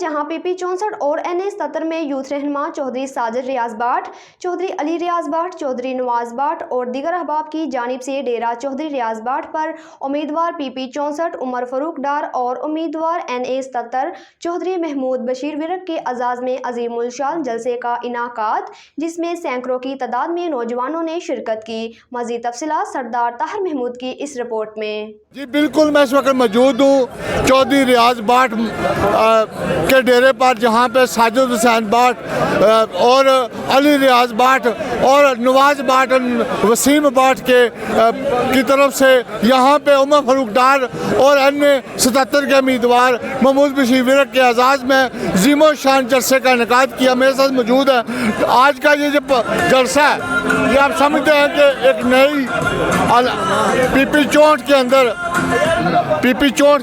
जहां PP 64 और NA 77 में यूथ रहनुमा चौधरी साजिद रियाज बाट, चौधरी अली रियाज बाट, चौधरी नवाज बाट और दीगर अहबाब की जानिब से डेरा चौधरी रियाज बाट पर उम्मीदवार PP 64 उमर फरूक डार और उम्मीदवार NA 77 चौधरी महमूद बशीर विरक के अजाज में अजीमुल शान जलसे का इनाकात, जिसमें सैकड़ों की तादाद में नौजवानों ने शिरकत की। मज़ीद तफसीलात सरदार ताहिर महमूद की इस रिपोर्ट में। जी बिल्कुल, मैं इस वक्त मौजूद हूँ चौधरी रियाज बाट के डेरे पर, जहाँ पे साजिद हुसैन बाट और अली रियाज बाट और नवाज बाट वसीम बाट की तरफ से यहाँ पे उमर फरूक डार और NA 77 के उम्मीदवार महमूद बशीर विरक के एजाज़ में ज़ीमो शान जलसे का इनेकाद किया। मेरे साथ मौजूद है। आज का ये जो जलसा है, ये आप समझते हैं कि एक नई PP 64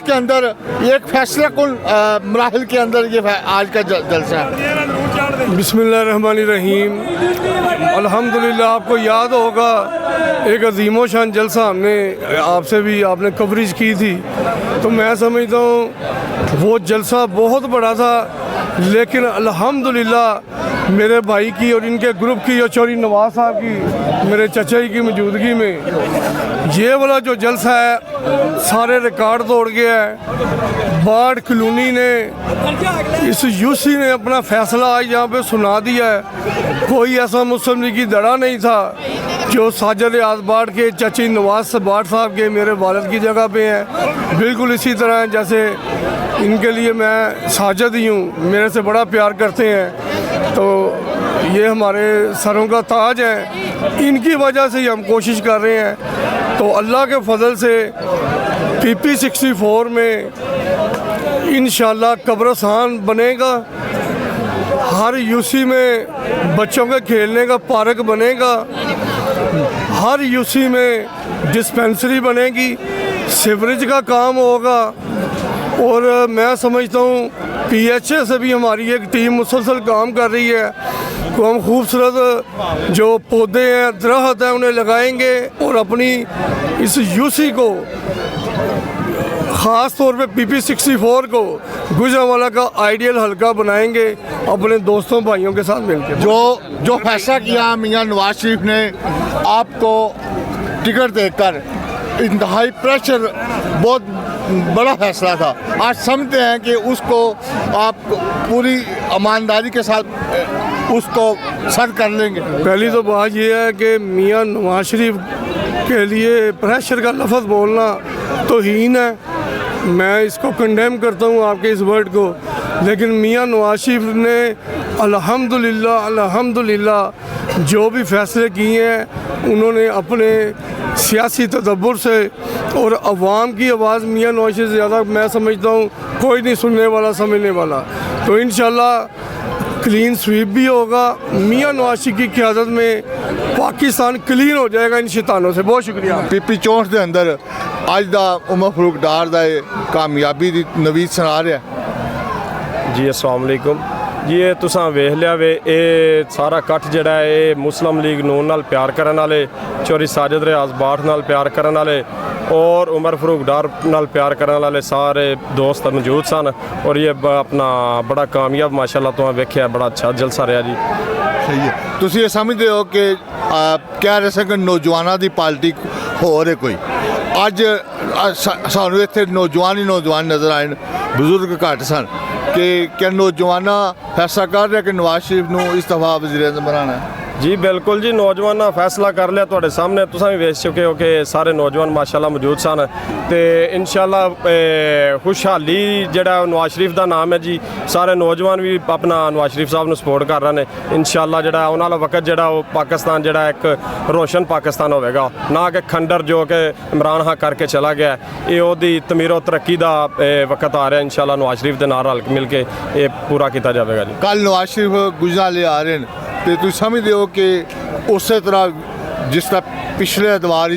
के अंदर एक फैसला कुल मराहिल के अंदर ये आज का जलसा है। बिस्मिल्लाहिर्रहमानिर्रहीम। अल्हम्दुलिल्लाह, आपको याद होगा एक अजीमो शान जलसा हमने आपसे भी आपने कवरेज की थी, तो मैं समझता हूँ वो जलसा बहुत बड़ा था, लेकिन अल्हम्दुलिल्लाह मेरे भाई की और इनके ग्रुप की और चौधरी नवाज साहब की, मेरे चचा जी की मौजूदगी में ये वाला जो जलसा है सारे रिकॉर्ड तोड़ गया है। बाट कॉलोनी ने, इस UC ने अपना फैसला आज यहाँ पे सुना दिया है। कोई ऐसा मुस्लिम लीगी दड़ा नहीं था जो साजिद रियाज बाट के चची नवाज बाट साहब के मेरे वालिद की जगह पे हैं। बिल्कुल इसी तरह जैसे इनके लिए मैं साजिद ही हूँ, मेरे से बड़ा प्यार करते हैं, तो ये हमारे सरों का ताज है। इनकी वजह से ही हम कोशिश कर रहे हैं। तो अल्लाह के फजल से PP 64 में इंशाल्लाह कब्रिस्तान बनेगा। हर UC में बच्चों के खेलने का पार्क बनेगा। हर UC में डिस्पेंसरी बनेगी, सीवरेज का काम होगा। और मैं समझता हूँ PHA से भी हमारी एक टीम मुसलसल काम कर रही है। तो हम खूबसूरत जो पौधे हैं, दरख्त हैं, उन्हें लगाएंगे और अपनी इस UC को, ख़ास तौर पे PP 64 को गुजरांवाला का आइडियल हल्का बनाएंगे अपने दोस्तों भाइयों के साथ मिलकर। जो फैसला किया मियां नवाज शरीफ ने आपको टिकट देकर, इंतहाई प्रेशर, बहुत बड़ा फैसला था। आज समझते हैं कि उसको आप पूरी ईमानदारी के साथ उसको सर कर लेंगे। पहली तो बात यह है कि मियां नवाज शरीफ के लिए प्रेशर का लफ्ज़ बोलना तौहीन है। मैं इसको कंडेम करता हूँ आपके इस वर्ड को, लेकिन मियां नवाज शरीफ ने अल्हम्दुलिल्लाह जो भी फैसले किए हैं उन्होंने अपने सियासी तदब्बुर से और अवाम की आवाज़ मियां नवाज शरीफ से ज़्यादा मैं समझता हूँ कोई नहीं सुनने वाला, समझने वाला। तो इंशाल्लाह क्लीन स्वीप भी होगा। मियां नवाज शरीफ की क़यादत में पाकिस्तान क्लीन हो जाएगा इन शैतानों से। बहुत शुक्रिया। PP 64 के अंदर आज दा उमर फरूक डार दा कामयाबी दी नवीद सुना रहा। जी अस्सलाम वालेकुम जी। ये तुसां वेख लिया वे, ये सारा कट्ठ जिहड़ा है मुस्लिम लीग नून नाल प्यार करन वाले, चौधरी साजिद रियाज बाट नाल प्यार करन वाले और उमर फरूक डार नाल प्यार करन वाले सारे दोस्त मौजूद सन। और ये अपना बड़ा कामयाब माशाल्लाह तुहां वेख्या, बड़ा अच्छा जलसा रहा जी। सही है। तुसीं ये समझदे हो कि कह रहे कि नौजवानों की पार्टी हो रही कोई, अज सानू इत्थे नौजवान ही नौजवान नज़र आए, बजुर्ग घट सन, कि क्या नौजवान फैसला कर रहे कि नवाज शरीफ नूं इस्तीफा वज़ीर-ए-आज़म बनाना है? जी बिल्कुल जी, नौजवान फैसला कर लिया तुहाडे सामने, तुसां भी वेख चुके हो कि सारे नौजवान माशाल्लाह मौजूद सन। तो इंशाल्लाह खुशहाली जिहड़ा नवाज शरीफ का नाम है जी, सारे नौजवान भी अपना नवाज शरीफ साहब नूं सपोर्ट कर रहे हैं। इंशाल्लाह जिहड़ा आने वाला वक्त जिहड़ा पाकिस्तान जिहड़ा एक रोशन पाकिस्तान होगा, ना कि खंडर जो कि इमरान खान करके चला गया। ये ओहदी तमीरो तरक्की का वक्त आ रहा है। इंशाल्लाह नवाज शरीफ के नाल मिल के ये पूरा किया जाएगा जी। कल नवाज शरीफ गुजराले आ रहे हैं, तो तुम समझते हो कि उस तरह जिस तरह पिछले अदवार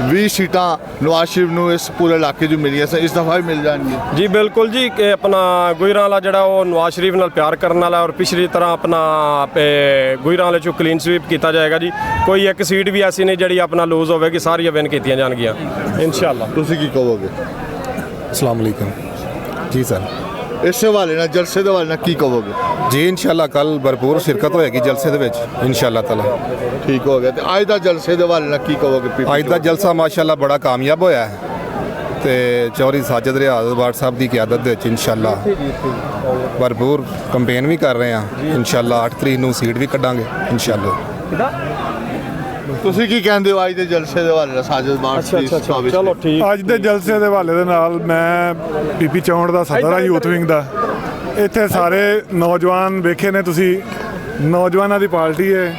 20 सीटां नवाज शरीफ नूं इस पूरे इलाके जो मिली इस दफ़ा भी मिल जाएंगी? जी बिल्कुल जी, कि अपना गुजरांवाला जिहड़ा वो नवाज शरीफ नाल प्यार करने वाला, और पिछली तरह अपना गुजरांवाले चो क्लीन स्वीप किया जाएगा जी। कोई एक सीट भी ऐसी नहीं जिहड़ी अपना लूज होगी, सारियां विन कीतियां जाणगियां इंशाअल्लाह। तुसीं की कहोगे? अस्सलाम वालेकुम जी सर। ਇਸ ਹਵਾਲੇ ਨਾਲ ਜਲਸੇ ਦੇ ਹਵਾਲੇ ਨਾਲ ਕੀ ਕਹੋਗੇ? ਜੀ ਇਨਸ਼ਾਅੱਲਾ ਕੱਲ ਭਰਪੂਰ ਸ਼ਿਰਕਤ ਹੋਏਗੀ ਜਲਸੇ ਦੇ ਵਿੱਚ ਇਨਸ਼ਾਅੱਲਾ ਤਾਲਾ। ਠੀਕ ਹੋ ਗਿਆ। ਤੇ ਅੱਜ ਦਾ ਜਲਸੇ ਦੇ ਹਵਾਲੇ ਨਾਲ ਕੀ ਕਹੋਗੇ? ਅੱਜ ਦਾ ਜਲਸਾ ਮਾਸ਼ਾਅੱਲਾ ਬੜਾ ਕਾਮਯਾਬ ਹੋਇਆ ਹੈ ਤੇ ਚੌਧਰੀ ਸਾਜਦ ਰਿਆਜ਼ ਬਾਟ ਸਾਹਿਬ ਦੀ ਕਿਆਦਤ ਦੇ ਵਿੱਚ ਇਨਸ਼ਾਅੱਲਾ ਭਰਪੂਰ ਕੰਪੇਨ ਵੀ ਕਰ ਰਹੇ ਹਾਂ। ਇਨਸ਼ਾਅੱਲਾ 8 ਤਰੀਕ ਨੂੰ ਸੀਟ ਵੀ ਕੱਢਾਂਗੇ ਇਨਸ਼ਾਅੱਲਾ। ਤੁਸੀਂ ਕੀ ਕਹਿੰਦੇ ਹੋ ਅੱਜ ਦੇ ਜਲਸੇ ਦੇ ਹਵਾਲੇ ਨਾਲ ਸਾਜਦ ਬਾਟ ਦੀ ਕਾਬਿਸ਼? ਚਲੋ ਠੀਕ। ਅੱਜ ਦੇ ਜਲਸੇ ਦੇ ਹਵਾਲੇ ਦੇ ਨਾਲ ਮੈਂ ਪੀਪੀ ਚੌਂਹਠ ਦਾ ਸਦਰ ਹਾਂ ਯੂਥ ਵਿੰਗ ਦਾ। ਇੱਥੇ ਸਾਰੇ ਨੌਜਵਾਨ ਵੇਖੇ ਨੇ ਤੁਸੀਂ, ਨੌਜਵਾਨਾਂ ਦੀ ਪਾਰਟੀ ਹੈ।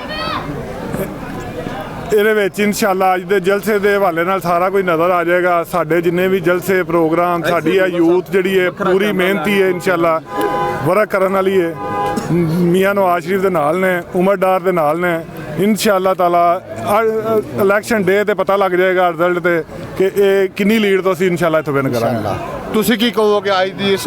ਇਹਦੇ ਵਿੱਚ ਇਨਸ਼ਾਅੱਲਾ ਅੱਜ ਦੇ ਜਲਸੇ ਦੇ ਹਵਾਲੇ ਨਾਲ ਸਾਰਾ ਕੁਝ ਨਜ਼ਰ ਆ ਜਾਏਗਾ। ਸਾਡੇ ਜਿੰਨੇ ਵੀ ਜਲਸੇ ਪ੍ਰੋਗਰਾਮ, ਸਾਡੀ ਆ ਯੂਥ ਜਿਹੜੀ ਹੈ ਪੂਰੀ ਮਿਹਨਤੀ ਹੈ, ਇਨਸ਼ਾਅੱਲਾ ਵਰਕ ਕਰਨ ਵਾਲੀ ਹੈ। ਮੀਆਂ ਨਵਾਜ਼ ਸ਼ਰੀਫ ਦੇ ਨਾਲ ਨੇ, ਉਮਰ ਡਾਰ ਦੇ ਨਾਲ ਨੇ। ਇਨਸ਼ਾਅੱਲਾ ਤਾਲਾ ਇਲੈਕਸ਼ਨ ਡੇ ਤੇ ਪਤਾ ਲੱਗ ਜਾਏਗਾ ਰਿਜ਼ਲਟ ਤੇ ਕਿ ਇਹ ਕਿੰਨੀ ਲੀਡ ਤੋਂ ਅਸੀਂ ਇਨਸ਼ਾਅੱਲਾ ਇੱਥੋਂ ਵਿਨ ਕਰਾਂਗੇ। ਤੁਸੀਂ ਕੀ ਕਹੋਗੇ ਅੱਜ ਦੀ ਇਸ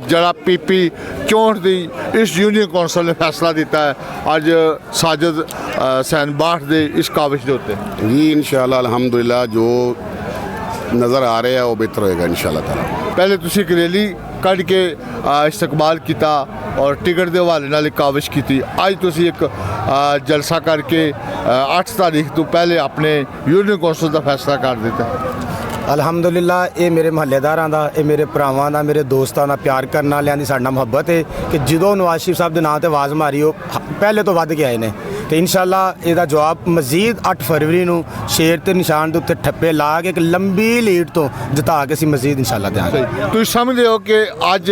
ਜਿਹੜਾ ਪੀਪੀ 64 ਦੀ ਇਸ ਯੂਨੀਅਨ ਕੌਂਸਲ ਨੇ ਫੈਸਲਾ ਦਿੱਤਾ ਹੈ ਅੱਜ ਸਾਜਦ ਹੁਸੈਨ ਬਾਟ ਦੇ ਇਸ ਕਾਬਿਸ਼ ਦੇ ਉੱਤੇ? जी इंशाल्लाह अल्हम्दुलिल्लाह जो नज़र आ रहा है वो बेहतर होएगा इंशाल्लाह ताला। ਪਹਿਲੇ ਤੁਸੀਂ ਇੱਕ ਰੈਲੀ ਕੱਢ ਕੇ ਇਸਤਕਬਾਲ ਕੀਤਾ ਔਰ ਟਿਕਟ ਦੇ ਹਵਾਲੇ ਨਾਲ ਇੱਕ ਕਾਬਿਸ਼ ਕੀਤੀ। ਅੱਜ ਤੁਸੀਂ ਇੱਕ ਜਲਸਾ ਕਰਕੇ 8 ਤਾਰੀਖ ਤੋਂ ਪਹਿਲੇ ਆਪਣੇ ਯੂਨੀਅਨ ਕੌਂਸਲ ਦਾ ਫੈਸਲਾ ਕਰ ਦਿੱਤਾ। ਅਲਹਮਦੁਲਿਲਾ ਇਹ ਮੇਰੇ ਮਹੱਲੇਦਾਰਾਂ ਦਾ, ਇਹ ਮੇਰੇ ਭਰਾਵਾਂ ਦਾ, ਮੇਰੇ ਦੋਸਤਾਂ ਦਾ, ਪਿਆਰ ਕਰਨ ਵਾਲਿਆਂ ਦੀ ਸਾਡੇ ਨਾਲ ਮੁਹੱਬਤ ਹੈ ਕਿ ਜਦੋਂ ਨਵਾਜ਼ ਸ਼ਰੀਫ ਸਾਹਿਬ ਦੇ ਨਾਂ ਤੇ ਆਵਾਜ਼ ਮਾਰੀ ਉਹ ਪਹਿਲੇ ਤੋਂ ਵੱਧ ਕੇ ਆਏ ਨੇ। ਤੇ ਇਨਸ਼ਾਅੱਲਾ ਇਹਦਾ ਜਵਾਬ ਮਜ਼ੀਦ 8 ਫਰਵਰੀ ਨੂੰ ਸ਼ੇਰ ਤੇ ਨਿਸ਼ਾਨ ਦੇ ਉੱਤੇ ਠੱਪੇ ਲਾ ਕੇ ਇੱਕ ਲੰਬੀ ਲੀਡ ਤੋਂ ਜਿਤਾ ਕੇ ਅਸੀਂ ਮਜ਼ੀਦ ਇਨਸ਼ਾਅੱਲਾ ਦਿਆਂਗੇ। ਤੁਸੀਂ ਸਮਝਦੇ ਹੋ ਕਿ ਅੱਜ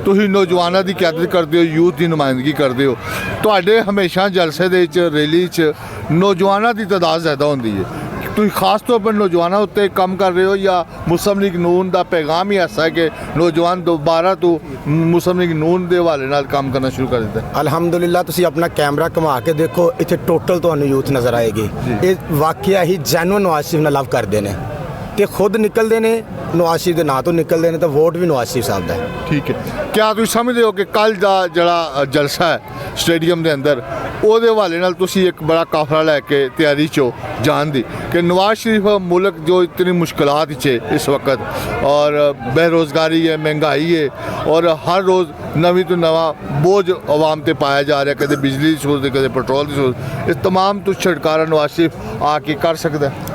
ਤੁਸੀਂ ਨੌਜਵਾਨਾਂ ਦੀ ਕਿਆਦਤ ਕਰਦੇ ਹੋ, ਯੂਥ ਦੀ ਨੁਮਾਇੰਦਗੀ ਕਰਦੇ ਹੋ, ਤੁਹਾਡੇ ਹਮੇਸ਼ਾ ਜਲਸੇ ਦੇ ਵਿੱਚ, ਰੈਲੀ 'ਚ ਨੌਜਵਾਨਾਂ ਦੀ ਤਾਦਾਦ ਜ਼ਿਆਦਾ ਹੁੰਦੀ ਹੈ। ਤੁਸੀਂ ਖਾਸ ਤੌਰ पर ਨੌਜਵਾਨਾਂ ਉੱਤੇ ਕੰਮ ਕਰ ਰਹੇ ਹੋ ਜਾਂ ਮੁਸਲਿਮ ਲੀਗ ਨੂਨ ਦਾ ਪੈਗਾਮ ਹੀ ਐਸਾ ਹੈ ਕਿ ਨੌਜਵਾਨ ਦੁਬਾਰਾ ਤੋਂ ਮੁਸਲਿਮ ਲੀਗ ਨੂਨ ਦੇ ਹਵਾਲੇ ਨਾਲ ਕੰਮ ਕਰਨਾ ਸ਼ੁਰੂ ਕਰ ਦਿੱਤਾ? ਅਲਹਮਦੁਲਿਲਾ ਤੁਸੀਂ ਆਪਣਾ ਕੈਮਰਾ ਘੁਮਾ ਕੇ ਦੇਖੋ, ਇੱਥੇ ਟੋਟਲ ਤੁਹਾਨੂੰ ਯੂਥ ਨਜ਼ਰ ਆਏਗੀ। ਇਹ ਵਾਕਿਆ ਹੀ ਜੈਨੂਅਨ ਨਵਾਜ਼ ਸ਼ਰੀਫ ਨਾਲ ਲਵ ਕਰਦੇ ਨੇ ਤੇ ਖੁਦ ਨਿਕਲਦੇ ਨੇ, ਨਵਾਜ਼ ਸ਼ਰੀਫ ਦੇ ਨਾਂ ਤੋਂ ਨਿਕਲਦੇ ਨੇ ਤਾਂ ਵੋਟ ਵੀ ਨਵਾਜ਼ ਸ਼ਰੀਫ ਸਾਹਿਬ ਦਾ ਹੈ। ਠੀਕ ਹੈ। ਕਿਆ ਤੁਸੀਂ ਸਮਝਦੇ ਹੋ ਕਿ ਕੱਲ ਦਾ ਜਿਹੜਾ ਜਲਸਾ ਹੈ ਸਟੇਡੀਅਮ ਦੇ ਅੰਦਰ, ਉਹਦੇ ਹਵਾਲੇ ਨਾਲ ਤੁਸੀਂ ਇੱਕ ਬੜਾ ਕਾਫਲਾ ਲੈ ਕੇ ਤਿਆਰੀ 'ਚ ਜਾਣ ਦੀ ਕਿ ਨਵਾਜ਼ ਸ਼ਰੀਫ ਮੁਲਕ ਜੋ ਇਤਨੀ ਮੁਸ਼ਕਲਾत 'ਚ ਹੈ ਇਸ ਵਕਤ और बेरोज़गारी है, महंगाई है और हर रोज़ नवी तो नवा बोझ आवाम ते पाया जा रहा है, कदे बिजली की सूरत, कदे पेट्रोल की सूरत, इस तमाम तो छुटकारा नवाज शरीफ आके कर सकता है?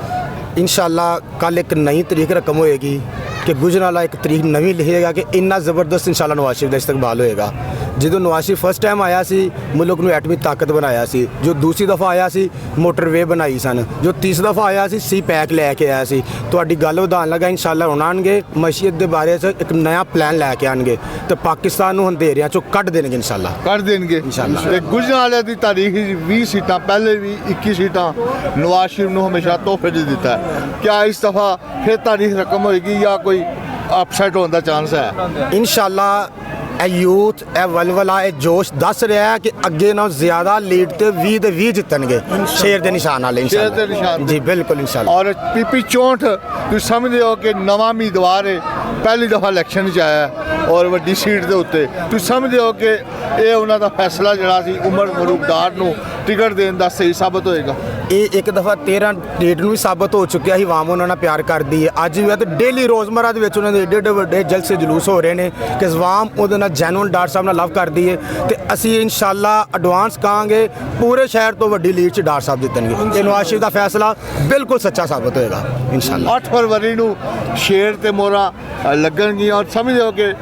इनशाला कल एक नई तरीक रकम होएगी कि गुजरन वाला एक तरीक नवी लिखेगा कि इन्ना ज़बरदस्त इंशाल्लाह नवाज शरीफ का इस्तकबाल होएगा। जो नवाज शरीफ फर्स्ट टाइम आया सी मुल्क में एटमी ताकत बनाया सी, जो दूसरी दफ़ा आया सी मोटरवे बनाई सन, जो तीसरी दफ़ा आया सी पैक लैके आया सी। तुहाडी गल वधान लगा इंशाल्लाह हुण आउणगे मईशत के बारे एक नया प्लान लैके आउणगे तो पाकिस्तान नूं अंधेरियां चों कढ देणगे इंशाल्लाह। कर देंगे इंशाल्लाह। ते गुजरात की तारीख 20 सीटां, पहले भी 21 सीटां नवाज शरीफ ने हमेशा तोहफे दे दिता है। क्या इस दफ़ा फिर तारीख रकम होएगी या कोई अपसेट होने का चांस है? इंशाल्लाह यूथ ए वलवला ए जोश दस रहा है कि अगे ना ज़्यादा लीड ते 20 ਦੇ 20 ਜਿੱਤਣਗੇ ਸ਼ੇਰ ਦੇ ਨਿਸ਼ਾਨ ਵਾਲੇ शेर दे निशान जी बिल्कुल इंशाल्लाह। और पीपी 64 ਤੁਸੀਂ ਸਮਝਦੇ ਹੋ ਕਿ ਨਵਾਂ ਉਮੀਦਵਾਰ ਹੈ, ਪਹਿਲੀ ਦਫਾ ਇਲੈਕਸ਼ਨ 'ਚ ਆਇਆ ਔਰ ਵੱਡੀ ਸੀਟ ਦੇ ਉੱਤੇ ਤੁਸੀਂ ਸਮਝਦੇ ਹੋ ਕਿ ਇਹ ਉਹਨਾਂ ਦਾ ਫੈਸਲਾ ਜਿਹੜਾ ਸੀ ਉਮਰ ਫਾਰੂਕ ਡਾਰ ਨੂੰ ਟਿਕਟ ਦੇਣ ਦਾ ਸਹੀ ਸਾਬਤ ਹੋਏਗਾ? ਇਹ ਇੱਕ ਦਫਾ 13 ਡੇਟ ਨੂੰ ਵੀ ਸਾਬਤ ਹੋ ਚੁੱਕਿਆ ਸੀ, ਆਵਾਮ ਉਹਨਾਂ ਨਾਲ ਪਿਆਰ ਕਰਦੀ ਹੈ। ਅੱਜ ਵੀ ਹੈ ਤੇ ਡੇਲੀ ਰੋਜ਼ਮਰਾ ਦੇ ਵਿੱਚ ਉਹਨਾਂ ਦੇ ਏਡੇ ਏਡੇ ਵੱਡੇ ਜਲਸੇ ਜਲੂਸ ਹੋ ਰਹੇ ਨੇ ਕਿ ਆਵਾਮ ਉਹਦੇ ਨਾਲ ਜੈਨੂਅਨ ਡਾਕਟਰ ਸਾਹਿਬ ਨਾਲ ਲਵ ਕਰਦੀ ਹੈ ਤੇ ਅਸੀਂ ਇਨਸ਼ਾਅੱਲਾ ਐਡਵਾਂਸ ਕਹਾਂਗੇ ਪੂਰੇ ਸ਼ਹਿਰ ਤੋਂ ਵੱਡੀ ਲੀਡ 'ਚ ਡਾਕਟਰ ਸਾਹਿਬ ਜਿੱਤਣਗੇ। ਇਹ ਨਵਾਜ਼ ਸ਼ਰੀਫ ਦਾ ਫੈਸਲਾ ਬਿਲਕੁਲ ਸੱਚਾ ਸਾਬਤ ਹੋਏਗਾ ਇਨਸ਼ਾਅੱਲਾ। 8 ਫਰਵਰੀ ਨੂੰ ਸ਼ੇਰ ਤੇ ਮੋਹਰਾਂ ਲੱਗਣਗੀਆਂ ਔਰ ਸਮਝਦੇ ਹੋ ਕਿ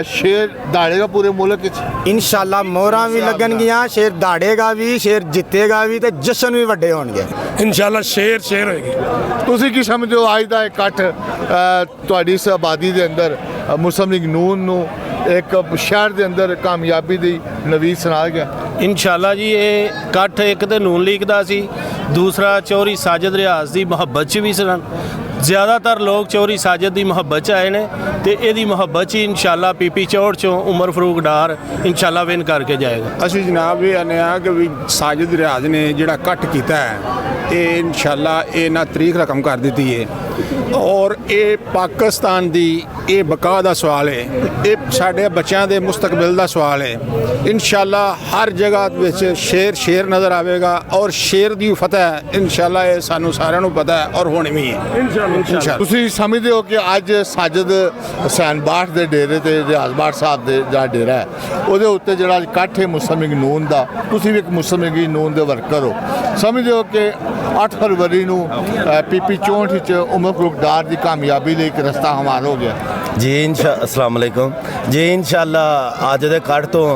ਸ਼ੇਰ ਦਾੜੇਗਾ ਪੂਰੇ ਮੁਲਕ ਵਿੱਚ? ਇਨਸ਼ਾਅੱਲਾ ਮੋਹਰਾਂ ਵੀ ਲੱਗਣਗੀਆਂ, ਸ਼ੇਰ ਦਾੜੇਗਾ ਵੀ, ਸ਼ੇਰ ਜਿੱਤੇਗਾ ਵੀ ਤੇ ਜਸ਼ਨ ਵੀ ਵੱਡੇ ਹੋਣਗੇ ਇਨਸ਼ਾਅੱਲਾ। ਸ਼ੇਰ ਹੋਏਗੀ। ਤੁਸੀਂ ਕੀ ਸਮਝਦੇ ਹੋ ਅੱਜ ਦਾ ਇਕੱਠ ਤੁਹਾਡੀ ਇਸ ਆਬਾਦੀ ਦੇ ਅੰਦਰ ਮੁਸਲਿਮ ਲੀਗ ਨੂਨ ਨੂੰ ਇੱਕ ਸ਼ਹਿਰ ਦੇ ਅੰਦਰ ਕਾਮਯਾਬੀ ਦੀ ਨਵੀਦ ਸੁਣਾ ਗਿਆ? ਇਨਸ਼ਾਅੱਲਾ ਜੀ ਇਹ ਇਕੱਠ ਇੱਕ ਤੇ ਨੂਨ ਲੀਗ ਦਾ ਸੀ, ਦੂਸਰਾ ਚੌਧਰੀ ਸਾਜਦ ਰਿਆਜ਼ ਦੀ ਮੁਹੱਬਤ 'ਚ ਵੀ ਸਨ। ਜ਼ਿਆਦਾਤਰ ਲੋਕ ਚੌਧਰੀ ਸਾਜਦ ਦੀ ਮੁਹੱਬਤ 'ਚ ਆਏ ਨੇ ਤੇ ਇਹਦੀ ਮੁਹੱਬਤ 'ਚ ਇਨਸ਼ਾਅੱਲਾ ਪੀਪੀ 64 ਚੋਂ ਉਮਰ ਫਾਰੂਕ ਡਾਰ ਇਨਸ਼ਾਅੱਲਾ ਵਿਨ ਕਰਕੇ ਜਾਏਗਾ। ਅਸੀਂ ਜਨਾਬ ਇਹ ਆਨੇ ਆ ਕਿ ਵੀ ਸਾਜਦ ਰਿਆਜ਼ ਨੇ ਜਿਹੜਾ ਇਕੱਠ ਕੀਤਾ ਹੈ ਇਹ ਇਨਸ਼ਾਅੱਲਾ ਇਹ ਨਾ ਤਰੀਕ ਰਕਮ ਕਰ ਦਿੱਤੀ ਹੈ ਔਰ ਇਹ ਪਾਕਿਸਤਾਨ ਦੀ ਇਹ ਬਕਾ ਦਾ ਸਵਾਲ ਹੈ, ਇਹ ਸਾਡੇ ਬੱਚਿਆਂ ਦੇ ਮੁਸਤਕਬਲ ਦਾ ਸਵਾਲ ਹੈ। ਇਨਸ਼ਾਅੱਲਾ ਹਰ ਜਗ੍ਹਾ ਵਿੱਚ ਸ਼ੇਰ ਨਜ਼ਰ ਆਵੇਗਾ ਔਰ ਸ਼ੇਰ ਦੀ ਫਤਿਹ ਇਨਸ਼ਾਅੱਲਾ ਇਹ ਸਾਨੂੰ ਸਾਰਿਆਂ ਨੂੰ ਪਤਾ ਹੈ ਔਰ ਹੋਣੀ ਵੀ ਹੈ ਇਨਸ਼ਾਅੱਲਾ। ਤੁਸੀਂ ਸਮਝਦੇ ਹੋ ਕਿ ਅੱਜ ਸਾਜਦ ਹੁਸੈਨ ਬਾਠ ਦੇ ਡੇਰੇ ਤੇ ਰਿਆਜ਼ ਬਾਠ ਸਾਹਿਬ ਦੇ ਜਿਹੜਾ ਡੇਰਾ ਹੈ ਉਹਦੇ ਉੱਤੇ ਜਿਹੜਾ ਇਕੱਠ ਹੈ ਮੁਸਲਿਮ ਲੀਗ ਨੂਨ ਦਾ, ਤੁਸੀਂ ਵੀ ਇੱਕ ਮੁਸਲਿਮ ਲੀਗ ਨੂਨ ਦੇ ਵਰਕਰ ਹੋ, ਸਮਝਦੇ ਹੋ ਕਿ 8 ਫਰਵਰੀ ਨੂੰ PP 64 ਵਿੱਚ ਉਮਰ ਫਾਰੂਕ ਡਾਰ ਦੀ ਕਾਮਯਾਬੀ ਲਈ ਇੱਕ ਰਸਤਾ ਹਮਾਰ ਹੋ ਗਿਆ? ਜੀ अस्सलाम वालेकुम जी, इंशाअल्लाह ਅੱਜ ਦੇ ਕੱਟ ਤੋਂ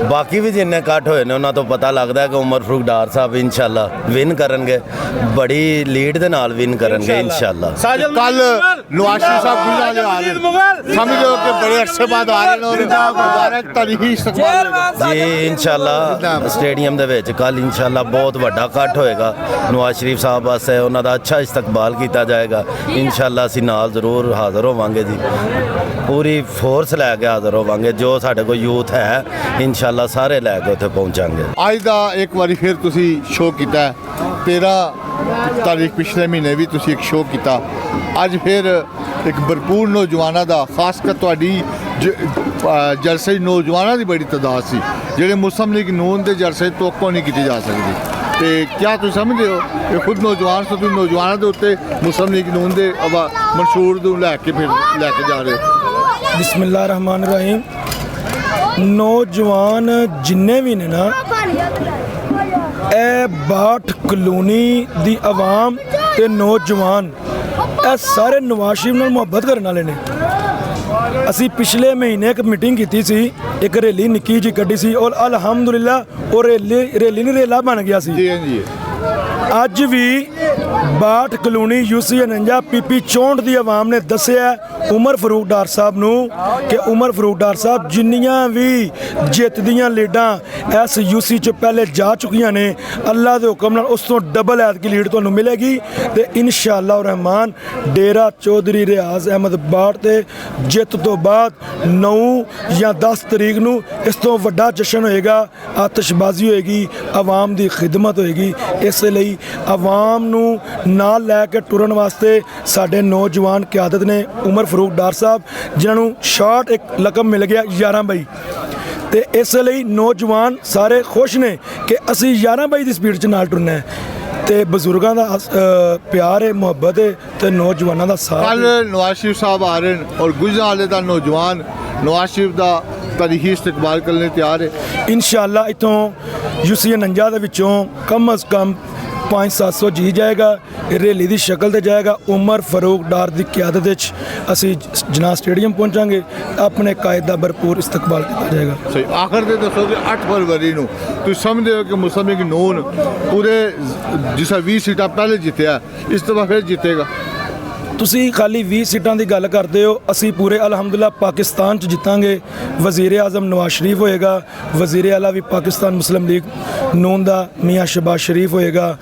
ਬਾਕੀ ਵੀ ਜਿੰਨੇ ਕੱਟ ਹੋਏ ਨੇ ਉਹਨਾਂ ਤੋਂ ਪਤਾ ਲੱਗਦਾ ਕਿ ਉਮਰ ਫਾਰੂਕ ਡਾਰ ਸਾਹਿਬ ਇਨਸ਼ਾਅੱਲਾ ਵਿਨ ਕਰਨਗੇ, ਬੜੀ ਲੀਡ ਦੇ ਨਾਲ ਵਿਨ ਕਰਨਗੇ ਇਨਸ਼ਾਅੱਲਾ। ਕੱਲ ਨਵਾਜ਼ ਸ਼ਰੀਫ ਸਾਹਿਬ ਗੁਜਰਾਤ ਆ ਰਹੇ ਨੇ, ਸਮਝਦੇ ਹੋ ਕਿ ਬੜੇ ਅਰਸੇ ਬਾਅਦ ਆ ਰਹੇ ਨੇ ਔਰ ਮੁਬਾਰਕ ਤਾਰੀਖੀ ਇਸਤਕਬਾਲ ਜੀ ਇਨਸ਼ਾਅੱਲਾ ਸਟੇਡੀਅਮ ਦੇ ਵਿੱਚ ਕੱਲ ਇਨਸ਼ਾਅੱਲਾ ਬਹੁਤ ਵੱਡਾ ਕੱਟ ਹੋਏਗਾ। ਨਵਾਜ਼ ਸ਼ਰੀਫ ਸਾਹਿਬ ਵਾਸਤੇ ਉਹਨਾਂ ਦਾ ਅੱਛਾ ਇਸਤਕਬਾਲ ਕੀਤਾ ਜਾਏਗਾ ਇਨਸ਼ਾਅੱਲਾ। ਅਸੀਂ ਨਾਲ ਜ਼ਰੂਰ ਹਾਜ਼ਰ ਹੋਵਾਂਗੇ ਜੀ, ਪੂਰੀ ਫੋਰਸ ਲੈ ਕੇ ਹਾਜ਼ਰ ਹੋਵਾਂਗੇ, ਜੋ ਸਾਡੇ ਕੋਲ ਯੂਥ ਹੈ ਇਨਸ਼ਾਅੱਲਾ ਸਾਰੇ ਲੈ ਕੇ ਉੱਥੇ ਪਹੁੰਚਾਂਗੇ। ਅੱਜ ਦਾ ਇੱਕ ਵਾਰੀ ਫਿਰ ਤੁਸੀਂ ਸ਼ੋਅ ਕੀਤਾ, 13 ਤਾਰੀਖ ਪਿਛਲੇ ਮਹੀਨੇ ਵੀ ਤੁਸੀਂ ਇੱਕ ਸ਼ੋਅ ਕੀਤਾ, ਅੱਜ ਫਿਰ ਇੱਕ ਭਰਪੂਰ ਨੌਜਵਾਨਾਂ ਦਾ, ਖਾਸ ਕਰ ਤੁਹਾਡੀ ਜਲਸੇ ਨੌਜਵਾਨਾਂ ਦੀ ਬੜੀ ਤਾਦਾਦ ਸੀ ਜਿਹੜੇ ਮੁਸਲਿਮ ਲੀਗ ਨੂਨ ਦੇ ਜਲਸੇ ਤੋਕੋ ਨਹੀਂ ਕੀਤੀ ਜਾ ਸਕਦੀ। ਤੇ ਕਿਆ ਤੁਸੀਂ ਸਮਝਦੇ ਹੋ ਕਿ ਖੁਦ ਨੌਜਵਾਨ ਸੋ ਤੁਸੀਂ ਨੌਜਵਾਨਾਂ ਦੇ ਉੱਤੇ ਮੁਸਲਿਮ ਲੀਗ ਨੂਨ ਦੇ ਮਨਸ਼ੂਰ ਨੂੰ ਲੈ ਕੇ ਫਿਰ ਲੈ ਕੇ ਜਾ ਰਹੇ ਹੋ? ਬਿਸਮਿਲ੍ਲਾਹਿਰ ਰਹਿਮਾਨਿਰ ਰਹੀਮ। ਨੌਜਵਾਨ ਜਿੰਨੇ ਵੀ ਨੇ ਨਾ, ਇਹ ਬਾਠ ਕਲੋਨੀ ਦੀ ਆਵਾਮ ਤੇ ਨੌਜਵਾਨ ਇਹ ਸਾਰੇ ਨਵਾਜ਼ ਸ਼ਰੀਫ ਨਾਲ ਮੁਹੱਬਤ ਕਰਨ ਵਾਲੇ ਨੇ। ਅਸੀਂ ਪਿਛਲੇ ਮਹੀਨੇ ਇੱਕ ਮੀਟਿੰਗ ਕੀਤੀ ਸੀ, ਇੱਕ ਰੈਲੀ ਨਿੱਕੀ ਜਿਹੀ ਕੱਢੀ ਸੀ ਔਰ ਅਲਹਮਦੁਲਿਲਾ ਉਹ ਰੈਲੀ ਨਹੀਂ ਰੇਲਾ ਬਣ ਗਿਆ ਸੀ। ਜੀ ਅੱਜ ਵੀ ਬਾਠ ਕਲੋਨੀ UC 49 PP 64 ਦੀ ਆਵਾਮ ਨੇ ਦੱਸਿਆ ਉਮਰ ਫਾਰੂਕ ਡਾਰ ਸਾਹਿਬ ਨੂੰ ਕਿ ਉਮਰ ਫਾਰੂਕ ਡਾਰ ਸਾਹਿਬ ਜਿੰਨੀਆਂ ਵੀ ਜਿੱਤ ਦੀਆਂ ਲੀਡਾਂ ਇਸ UC 'ਚ ਪਹਿਲੇ ਜਾ ਚੁੱਕੀਆਂ ਨੇ, ਅੱਲਾ ਦੇ ਹੁਕਮ ਨਾਲ ਉਸ ਤੋਂ ਡਬਲ ਐਤਕੀ ਲੀਡ ਤੁਹਾਨੂੰ ਮਿਲੇਗੀ ਤੇ ਇਨਸ਼ਾਅੱਲਾ ਰਹਿਮਾਨ ਡੇਰਾ ਚੌਧਰੀ ਰਿਆਜ਼ ਅਹਿਮਦ ਬਾਠ ਤੇ ਜਿੱਤ ਤੋਂ ਬਾਅਦ 9 ਜਾਂ 10 ਤਰੀਕ ਨੂੰ ਇਸ ਤੋਂ ਵੱਡਾ ਜਸ਼ਨ ਹੋਏਗਾ, ਆਤਿਸ਼ਬਾਜ਼ੀ ਹੋਏਗੀ, ਆਵਾਮ ਦੀ ਖਿਦਮਤ ਹੋਏਗੀ। ਇਸ ਲਈ ਆਵਾਮ ਨੂੰ ਨਾਲ ਲੈ ਕੇ ਟੁਰਨ ਵਾਸਤੇ ਸਾਡੇ ਨੌਜਵਾਨ ਕਿਆਦਤ ਨੇ, ਉਮਰ ਫਾਰੂਕ ਡਾਰ ਸਾਹਿਬ ਜਿਨ੍ਹਾਂ ਨੂੰ ਸ਼ਾਰਟ ਇੱਕ ਲਕਬ ਮਿਲ ਗਿਆ 11 ਬਾਈ, ਤੇ ਇਸ ਲਈ ਨੌਜਵਾਨ ਸਾਰੇ ਖੁਸ਼ ਨੇ ਕਿ ਅਸੀਂ 11 ਬਾਈ ਦੀ ਸਪੀਡ 'ਚ ਨਾਲ ਟੁਰਨਾ ਹੈ ਤੇ ਬਜ਼ੁਰਗਾਂ ਦਾ ਪਿਆਰ ਹੈ, ਮੁਹੱਬਤ ਹੈ ਤੇ ਨੌਜਵਾਨਾਂ ਦਾ ਸਾਥ। ਕੱਲ ਨਵਾਜ਼ ਸ਼ਰੀਫ ਸਾਹਿਬ ਆ ਰਹੇ ਨੇ ਔਰ ਗੁਜਰਾਤ ਦਾ ਨੌਜਵਾਨ ਨਵਾਜ਼ ਸ਼ਰੀਫ ਦਾ ਤਾਰੀਖੀ ਇਸਤਕਬਾਲ ਕਰਨ ਲਈ ਤਿਆਰ ਹੈ ਇਨਸ਼ਾਅੱਲਾ। ਇੱਥੋਂ UC 49 ਦੇ ਵਿੱਚੋਂ ਕਮ ਅਜ਼ ਕਮ 500-700 ਜੀ ਜਾਏਗਾ, ਰੈਲੀ ਦੀ ਸ਼ਕਲ ਤੇ ਜਾਏਗਾ। ਉਮਰ ਫਾਰੂਕ ਡਾਰ ਦੀ ਕਿਆਦਤ ਵਿੱਚ ਅਸੀਂ ਜਨਾਬ ਸਟੇਡੀਅਮ ਪਹੁੰਚਾਂਗੇ, ਆਪਣੇ ਕਾਇਦ ਦਾ ਭਰਪੂਰ ਇਸਤਕਬਾਲ ਕੀਤਾ ਜਾਏਗਾ। ਸਹੀ। ਆਖਰ ਤੇ ਦੱਸੋ ਕਿ 8 ਫਰਵਰੀ ਨੂੰ ਤੁਸੀਂ ਸਮਝਦੇ ਹੋ ਕਿ ਮੁਸਲਿਮ ਲੀਗ ਨੂਨ ਪੂਰੇ ਜਿਸ 20 ਸੀਟਾਂ ਪਹਿਲੇ ਜਿੱਤਿਆ ਇਸ ਤੋਂ ਬਾਅਦ ਫਿਰ ਜਿੱਤੇਗਾ? ਤੁਸੀਂ ਖਾਲੀ 20 ਸੀਟਾਂ ਦੀ ਗੱਲ ਕਰਦੇ ਹੋ, ਅਸੀਂ ਪੂਰੇ ਅਲਹਮਦੁਲਿਲਾ ਪਾਕਿਸਤਾਨ 'ਚ ਜਿੱਤਾਂਗੇ। ਵਜ਼ੀਰ ਆਜ਼ਮ ਨਵਾਜ਼ ਸ਼ਰੀਫ ਹੋਏਗਾ, ਵਜ਼ੀਰ ਆਲਾ ਵੀ ਪਾਕਿਸਤਾਨ ਮੁਸਲਿਮ ਲੀਗ ਨੂਨ ਦਾ ਮੀਆਂ ਸ਼ਹਬਾਜ਼ ਸ਼ਰੀਫ ਹੋਏਗਾ।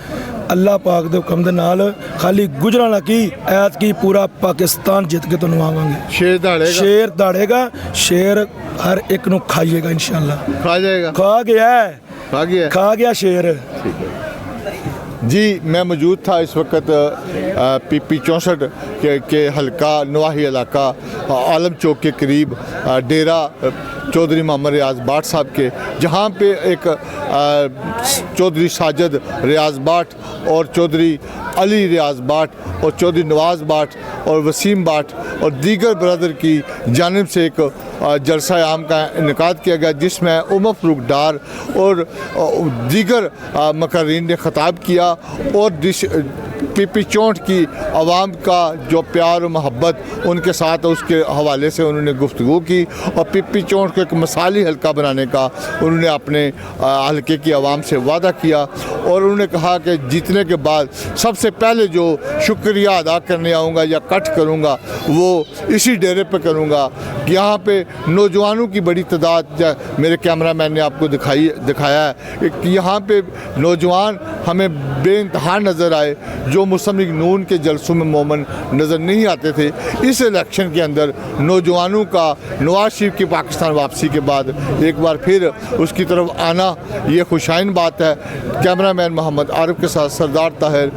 ਅੱਲਾਹ ਪਾਕ ਦੇ ਹੁਕਮ ਦੇ ਨਾਲ ਖਾਲੀ ਗੁਜਰਾਣਾ ਕੀ ਐਤ ਕੀ ਪੂਰਾ ਪਾਕਿਸਤਾਨ ਜਿੱਤ ਕੇ ਤੁਹਾਨੂੰ ਆਵਾਂਗੇ। ਸ਼ੇਰ ਦਾੜੇਗਾ, ਸ਼ੇਰ ਦਾੜੇਗਾ, ਸ਼ੇਰ ਹਰ ਇੱਕ ਨੂੰ ਖਾਈਏਗਾ ਇਨਸ਼ਾਅੱਲਾ। ਖਾ ਜਾਏਗਾ? खा गया शेर। जी मैं मौजूद था इस वक्त PP 64 के हल्का नवाही इलाका आलम चौक के करीब डेरा चौधरी मोहम्मद रियाज बाठ साहब के, जहाँ पे एक चौधरी साजिद रियाज बाठ और चौधरी अली रियाज बाठ और चौधरी नवाज बाठ और वसीम बाठ और दीगर ब्रदर की जानिब से एक जलसा आम का इनकाद किया गया, जिसमें उमर फरूक डार और दीगर मकर्रीन ने ख़ताब किया और PP 64 की आवाम का जो प्यार और मोहब्बत उनके साथ उसके हवाले से उन्होंने गुफ्तगू की और PP 64 को एक मिसाली हल्का बनाने का उन्होंने अपने हल्के की आवाम से वादा किया और उन्होंने कहा कि जीतने के बाद सबसे पहले जो शुक्रिया अदा करने आऊँगा या कट करूँगा वो इसी डेरे पे करूँगा। यहाँ पे नौजवानों की बड़ी तादाद, मेरे कैमरामैन ने आपको दिखाया है कि यहाँ पे नौजवान हमें बेइंतहा नज़र आए जो मुस्लिम लीग नून के जलसों में मोमन नज़र नहीं आते थे। इस इलेक्शन के अंदर नौजवानों का नवाज शरीफ की पाकिस्तान वापसी के बाद एक बार फिर उसकी तरफ आना ये खुशाइन बात है। कैमरामैन मोहम्मद आरिफ के साथ सरदार ताहिर।